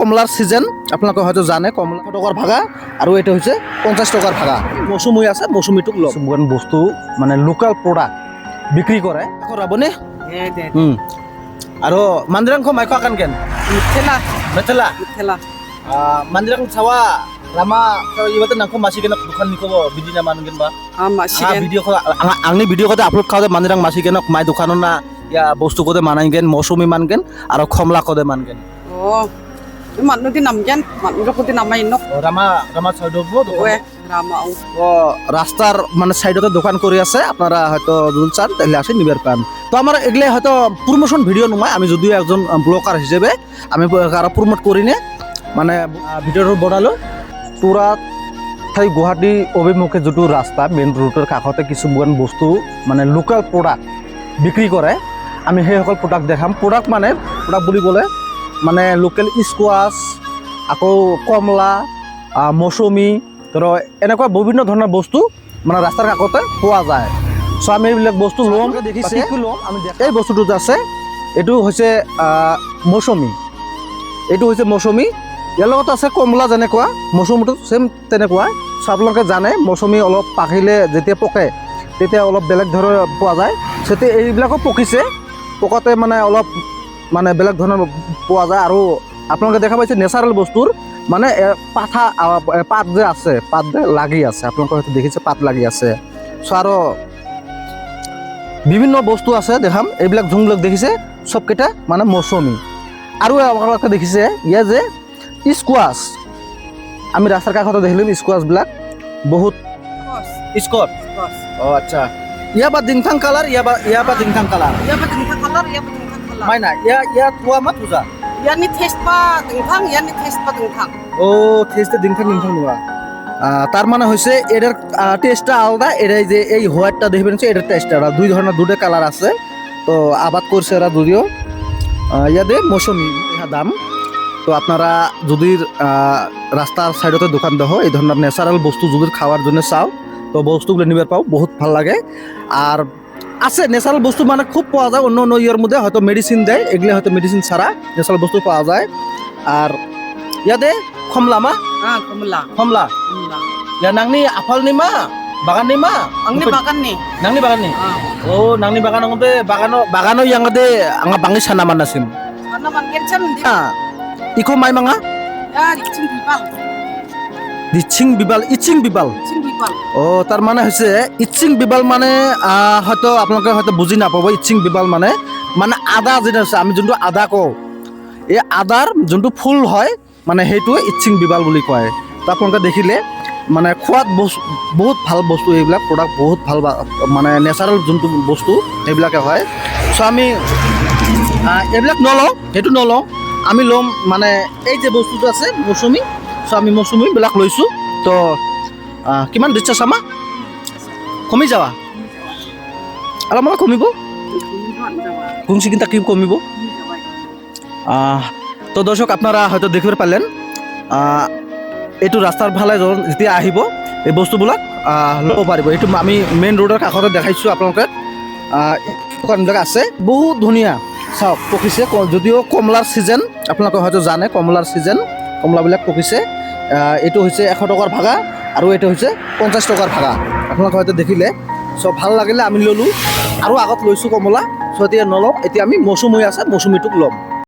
কমলার সিজন আপনাকে হয়তো জানে কমলা টাকার ভাগা আর এটা হচ্ছে 50 টাকার ভাগা মৌসুমি আছে মৌসুমিটুক লম বস্তু মানে লোকাল প্রোডাক্ট বিক্রি করে রাবনে আর মান্দিরাং মাইক আকান কেন Mithela, মেথেলা mithela. মান্দিরাং ছাওয়া রামা ইবাতে নাংখো মাসিকেন দোকান নিকো বিদিনা মানগেন বা Masih ভিডিও আংনি ভিডিও কতে আপলোড খাওয়া মান্দিরাং মাসিকেন মাই দোকানো না ইয়া বস্তু কতে মানাইগেন মৌসুমি মানগেন আর কমলা কতে মানগেন Oh, manu di namjan, manu ko di namay nok. রামা রামা সাইডব Oe, rama o. ও রাস্তার মানে সাইডতে দোকান করে আছে আপনারা হয়তো যদি চান তাহলে আসে নিবার পান তো আমার এগুলো হয়তো প্রমোশন ভিডিও নয় আমি যদিও একজন ব্লগার হিসেবে আমি কারো প্রমোট করি না মানে ভিডিওটা বনালো পুরা ঠাই গুৱাহাটী অভিমুখে যেটো রাস্তা মেইন রুটের কাষতে কিছুমান বস্তু মানে লোকাল প্রোডাক্ট বিক্রি করে আমি সেই সকল প্রোডাক্ট দেখাম প্রোডাক্ট মানে প্রোডাক্ট বুলি ক'লে মানে লোকেল স্কোয়াছ আকৌ কমলা মৌসুমী ধৰ এনেকুৱা বিভিন্ন ধৰণৰ বস্তু মানে ৰাস্তাৰ কাষতে পোৱা যায় চ' আমি এইবিলাক বস্তু ল'ম দেখিছে আমি এই বস্তুটো যে আছে এইটো হৈছে মৌসুমী এইটো হৈছে মৌসুমী ইয়াৰ লগত আছে কমলা যেনেকুৱা মৌসুমীটো ছেম তেনেকুৱা চ' আপোনালোকে জানে মৌসুমী অলপ পাকিলে যেতিয়া পকে তেতিয়া অলপ বেলেগ ধৰণৰ পোৱা যায় তেতিয়া এইবিলাকো পকিছে পকাতে মানে অলপ মানে বেলেগ ধৰণৰ পোৱা যায় আৰু আপোনালোকে দেখা পাইছে নেচাৰেল বস্তুৰ মানে পাঠা পাত যে আছে পাত যে লাগি আছে আপোনালোকে হয়তো দেখিছে পাত লাগি আছে চ' আৰু বিভিন্ন বস্তু আছে দেখাম এইবিলাক যোনবিলাক দেখিছে চবকেইটা মানে মৌচুমী আৰু আপোনালোকে দেখিছে ইয়া যে স্কোৱাছ আমি ৰাস্তাৰ কাষতে দেখিলোঁ স্কোৱাছবিলাক বহুত স্কট অঁ আচ্ছা ইয়া বা দিংথাং কালাৰ ইয়া বা দিংথাং colour Ya ba tingkang color, ya ba tingkang color. মাই না ইয়া থোৱা মা পূজা Ya ni taste pa tingkang, ya ni taste pa tingkang. ও টেস্টে দিংথাং দিংথাং নোয়া তার মানে হচ্ছে এটার টেস্টটা আলাদা এটাই যে এই হোয়াইটটা দেখবেন এটার টেস্টটা আলাদা দুই ধরনের দুটো কালার আছে তো আবাদ করছে এরা যদিও ইয়াদে মৌসুমি ইহা দাম তো আপনারা যদি রাস্তার সাইডতে দোকান দেহ এই ধরনের ন্যাচারাল বস্তু যদি খাওয়ার জন্য চাও তো বস্তুগুলো নিবার পাও বহুত ভাল লাগে আর আছে ন্যাচারাল বস্তু মানে খুব পাওয়া যায় অন্য অন্য ইয়ের মধ্যে হয়তো মেডিসিন দেয় এগুলো হয়তো মেডিসিন ছাড়া ন্যাচারাল বস্তু পাওয়া যায় আর ইয়াদে কমলা মা Ah, kumula. কমলা Kumula. ya nangni apal nih ma bagan nih ma Ang ni bakan ni. nangni bagan nih Ah. oh nangni bagan ngode bagano yang ngode anga bangi sana manasim Ano man kencan di. ah iko mai manga Ya, icing bibal. ইচিং বিবাল Icing bibal. ও তার মানে হচ্ছে ইচিং বিবাল মানে হয়তো আপোনালোকে হয়তো বুজি নাপাব ইচিং বিবাল মানে মানে আদা যেটা আছে আমি যোনটো আদা কওঁ এই আদাৰ যোনটো ফুল হয় মানে সেইটোৱে ইচিং বিবাল বুলি কয় তো আপোনালোকে দেখিলে মানে খোৱাত বস্তু বহুত ভাল বস্তু এইবিলাক প্ৰডাক্ট বহুত ভাল মানে নেচাৰেল যোনটো বস্তু সেইবিলাকে হয় চ' আমি এইবিলাক নলওঁ সেইটো নলওঁ আমি ল'ম মানে এই যে বস্তুটো আছে মৌচুমী চ' আমি মৌচুমীবিলাক লৈছোঁ তো কিমান দিচ্ছা চামা কমি যাবা অলপমান কমিব কোনসি কিন্তু কি কমিব তো দর্শক আপনারা হয়তো দেখতে পারলেন এইটো ৰাস্তাৰ ফালে যেতিয়া আহিব এই বস্তুবিলাক ল'ব পাৰিব এইটো আমি মেইন ৰোডৰ কাষতে দেখাইছোঁ আপোনালোকে দোকানবিলাক আছে বহুত ধুনীয়া চাওক পকিছে যদিও কমলাৰ ছিজন আপোনালোকে হয়তো জানে কমলাৰ ছিজন কমলাবিলাক পকিছে এইটো হৈছে 100 টকাৰ ভাগা আৰু এইটো হৈছে 50 টকাৰ ভাগা আপোনালোকে হয়তো দেখিলে চ' ভাল লাগিলে আমি ল'লোঁ আৰু আগত লৈছোঁ কমলা চ' এতিয়া নলওঁ এতিয়া আমি মৌচুমী আছে মৌচুমীটোক ল'ম